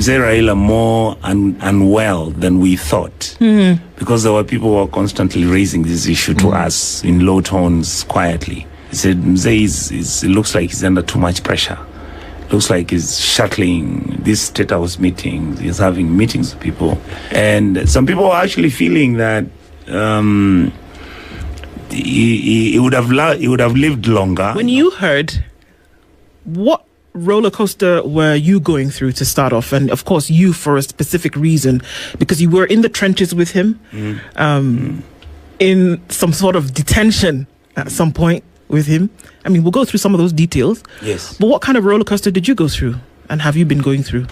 Raila more unwell than we thought, because there were people who were constantly raising this issue to us in low tones quietly. He said, Mzee it looks like he's under too much pressure. Looks like he's shuttling these State House meetings. He's having meetings with people. And some people are actually feeling that he would have lived longer. When you heard, what roller coaster were you going through to start off? And of course, you for a specific reason, because you were in the trenches with him, in some sort of detention at some point with him. I mean, we'll go through some of those details. Yes. But what kind of roller coaster did you go through, and have you been going through?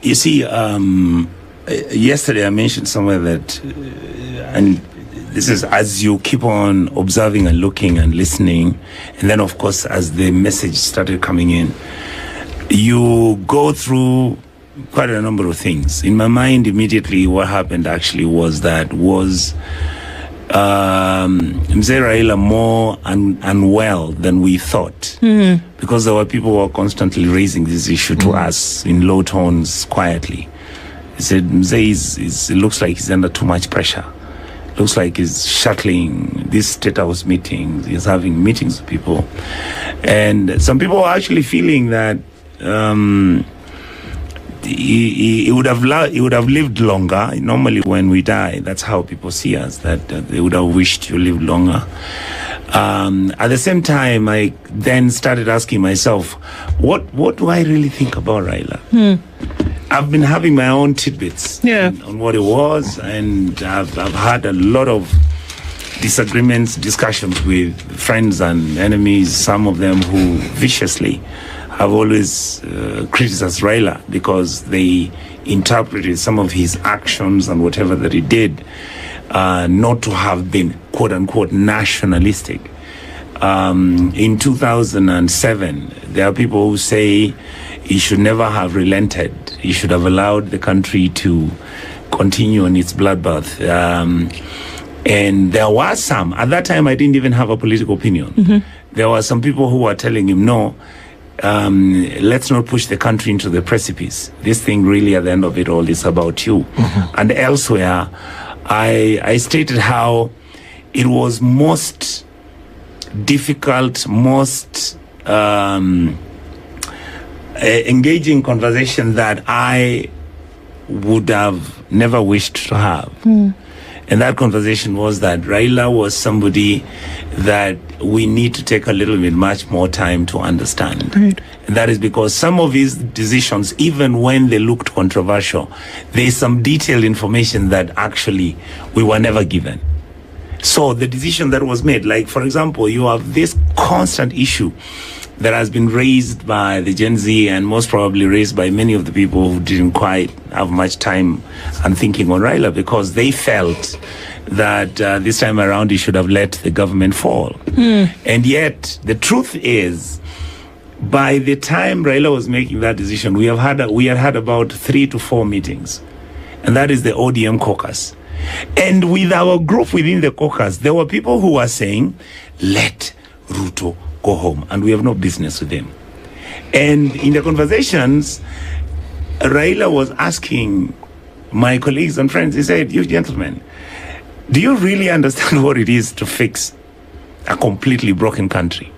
You see, yesterday I mentioned somewhere that, and this is as you keep on observing and looking and listening, and then of course as the message started coming in, you go through quite a number of things. In my mind, immediately what happened actually was Mzee Raila more unwell than we thought, because there were people who were constantly raising this issue to us in low tones quietly. He said, Mzee it looks like he's under too much pressure. Looks like he's shuttling these State House meetings. He's having meetings with people. And some people are actually feeling that he would have lived longer. Normally when we die, that's how people see us, that they would have wished to live longer. At the same time, I then started asking myself, what do I really think about Raila? I've been having my own tidbits on what it was, and I've had a lot of disagreements, discussions with friends and enemies, some of them who viciously have always criticized Raila because they interpreted some of his actions and whatever that he did not to have been quote-unquote nationalistic. In 2007, there are people who say he should never have relented. He should have allowed the country to continue on its bloodbath. And there were some, at that time I didn't even have a political opinion. There were some people who were telling him, no, let's not push the country into the precipice. This thing really at the end of it all is about you. And elsewhere, I stated how it was most difficult, most engaging conversation that I would have never wished to have. And that conversation was that Raila was somebody that we need to take a little bit much more time to understand. Right. And that is because some of his decisions, even when they looked controversial, there's some detailed information that actually we were never given. So the decision that was made, like for example, you have this constant issue that has been raised by the Gen Z and most probably raised by many of the people who didn't quite have much time and thinking on Raila, because they felt that this time around he should have let the government fall. And yet the truth is, by the time Raila was making that decision, we had had about 3 to 4 meetings, and that is the ODM caucus. And with our group within the caucus, there were people who were saying, let Ruto go home, and we have no business with him. And in the conversations, Raila was asking my colleagues and friends, he said, you gentlemen, do you really understand what it is to fix a completely broken country?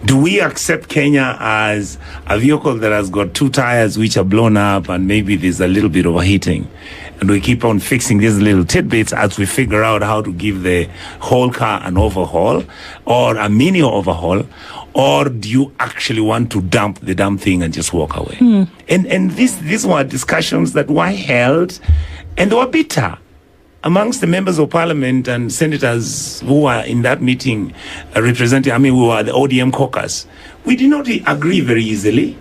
Do we accept Kenya as a vehicle that has got 2 tires which are blown up and maybe there's a little bit of overheating, and we keep on fixing these little tidbits as we figure out how to give the whole car an overhaul or a mini overhaul? Or do you actually want to dump the damn thing and just walk away? And these were discussions that were held, and they were bitter amongst the members of parliament and senators who were in that meeting representing, we were the ODM caucus. We did not agree very easily,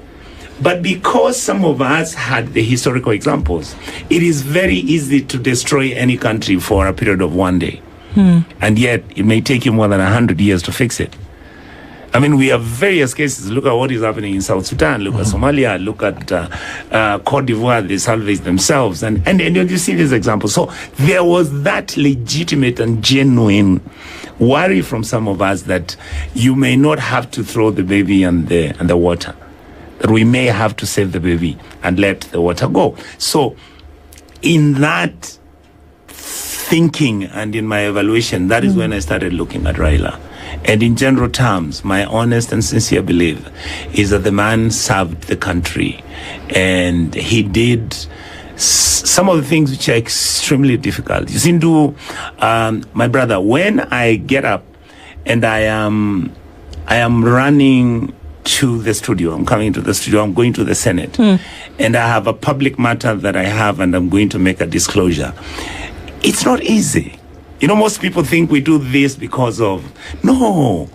but because some of us had the historical examples, it is very easy to destroy any country for a period of 1 day. And yet it may take you more than 100 years to fix it. We have various cases. Look at what is happening in South Sudan. Look at Somalia. Look at Cote d'Ivoire, the Salvage themselves. And you see these examples. So there was that legitimate and genuine worry from some of us that you may not have to throw the baby and the water. that we may have to save the baby and let the water go. So in that thinking and in my evaluation, that is when I started looking at Raila. And in general terms, my honest and sincere belief is that the man served the country, and he did some of the things which are extremely difficult. You see, my brother, when I get up and I am running to the studio, I'm coming to the studio, I'm going to the Senate, and I have a public matter that I have, and I'm going to make a disclosure. It's not easy. You know, most people think we do this because of... No.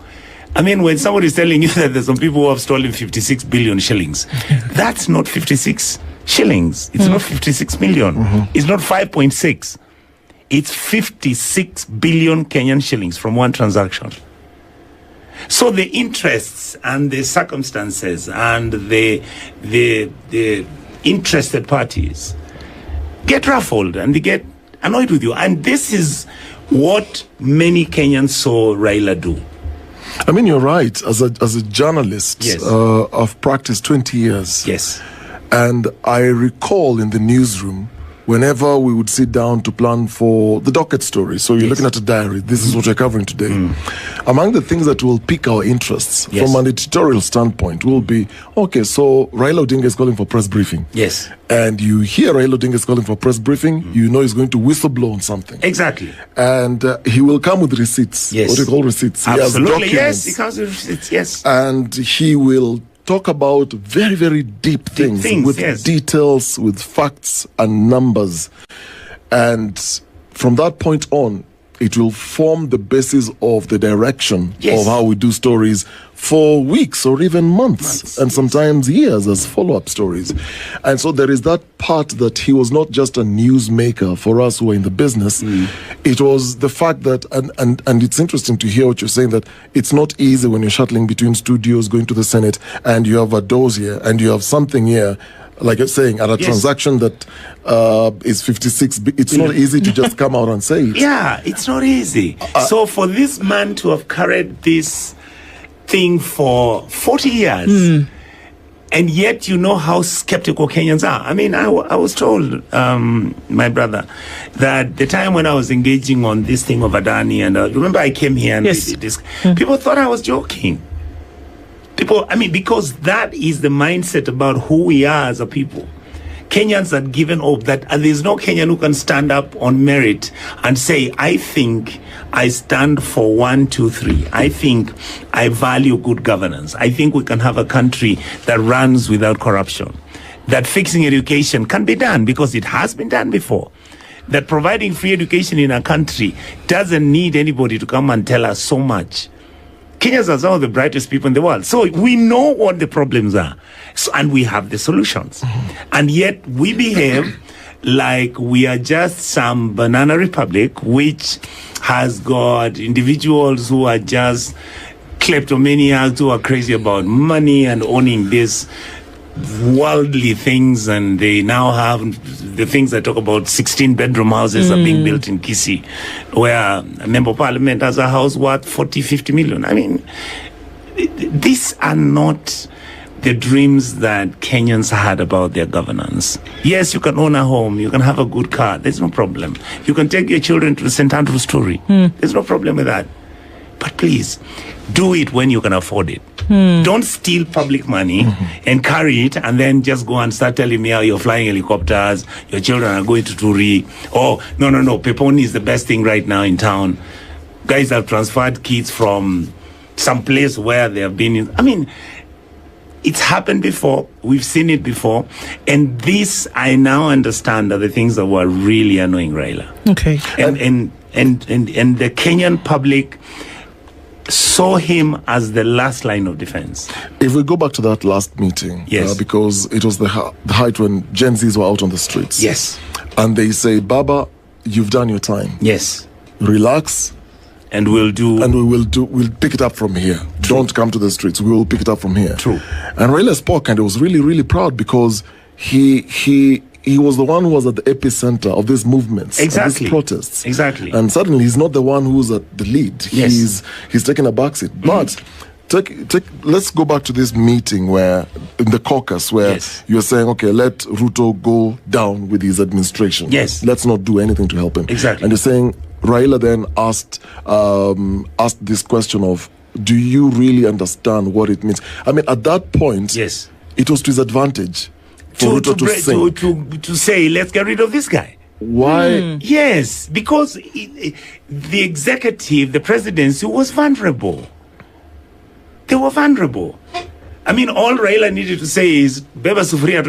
I mean, when somebody is telling you that there's some people who have stolen 56 billion shillings, that's not 56 shillings. It's not 56 million. It's not 5.6. It's 56 billion Kenyan shillings from one transaction. So the interests and the circumstances and the interested parties get ruffled and they get annoyed with you. And this is what many Kenyans saw Raila do. I mean, you're right. As a journalist, yes. I've practiced 20 years. Yes. And I recall in the newsroom, whenever we would sit down to plan for the docket story, so you're looking at a diary, this is what you're covering today. Among the things that will pique our interests from an editorial standpoint will be, okay, so Raila Odinga is calling for press briefing. Yes. And you hear Raila Odinga is calling for press briefing, you know he's going to whistleblow on something. Exactly. And he will come with receipts. Yes. What do you call receipts? Absolutely, He has documents. yes. He comes with receipts, yes. And he will talk about very, very deep things with details, with facts and numbers. And from that point on, it will form the basis of the direction of how we do stories for weeks or even months and sometimes years as follow-up stories. And so there is that part that he was not just a newsmaker for us who are in the business. It was the fact that, and it's interesting to hear what you're saying, that it's not easy when you're shuttling between studios, going to the Senate, and you have a dose here, and you have something here, like you're saying, at a transaction that is 56, it's not easy to just come out and say it. Yeah, it's not easy. So for this man to have carried this thing for 40 years, and yet you know how skeptical Kenyans are. I mean, I was told, my brother, that the time when I was engaging on this thing of Adani, and remember I came here and we did this, people thought I was joking. People, I mean, because that is the mindset about who we are as a people. Kenyans had given up that there's no Kenyan who can stand up on merit and say, I think I stand for 1, 2, 3. I think I value good governance. I think we can have a country that runs without corruption. That fixing education can be done because it has been done before. That providing free education in a country doesn't need anybody to come and tell us so much. Kenyans are some of the brightest people in the world. So we know what the problems are. So, and we have the solutions. And yet we behave like we are just some banana republic which has got individuals who are just kleptomaniacs who are crazy about money and owning this worldly things, and they now have the things I talk about. 16-bedroom houses are being built in Kisii, where a member of parliament has a house worth 40, 50 million. I mean, these are not the dreams that Kenyans had about their governance. Yes, you can own a home, you can have a good car, there's no problem. You can take your children to the St. Andrew's story, there's no problem with that. But please, do it when you can afford it. Don't steal public money and carry it and then just go and start telling me how you're flying helicopters, your children are going to Turi. Oh, no, Peponi is the best thing right now in town. Guys have transferred kids from some place where they have been. I mean, it's happened before. We've seen it before. And this, I now understand, are the things that were really annoying Raila. Okay. And the Kenyan public saw him as the last line of defense. If we go back to that last meeting, because it was the height when Gen Zs were out on the streets. Yes. And they say, Baba, you've done your time. Yes. Relax. And we'll pick it up from here. True. Don't come to the streets. We will pick it up from here. True. And Raila spoke and he was really, really proud because he was the one who was at the epicenter of these movements, of these protests. Exactly. And suddenly he's not the one who's at the lead. Yes. He's taken a backseat. But let's go back to this meeting where in the caucus where Yes. you're saying, okay, let Ruto go down with his administration. Yes. Let's not do anything to help him. Exactly. And you're saying Raila then asked this question of, do you really understand what it means? I mean, at that point, Yes. it was to his advantage for Ruto to say, let's get rid of this guy. Why? Yes, because the executive, the presidency was vulnerable. They were vulnerable. I mean, all Raila needed to say is, Beba Sufuria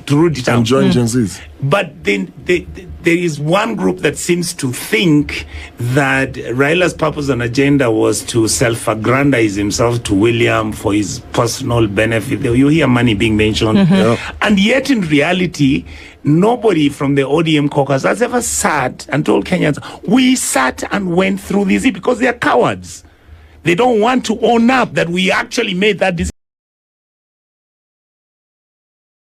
to root it out. And join Gen Zs. But then there is one group that seems to think that Raila's purpose and agenda was to self-aggrandize himself to William for his personal benefit. You hear money being mentioned. Yeah. And yet, in reality, nobody from the ODM caucus has ever sat and told Kenyans, we sat and went through this because they are cowards. They don't want to own up that we actually made that decision.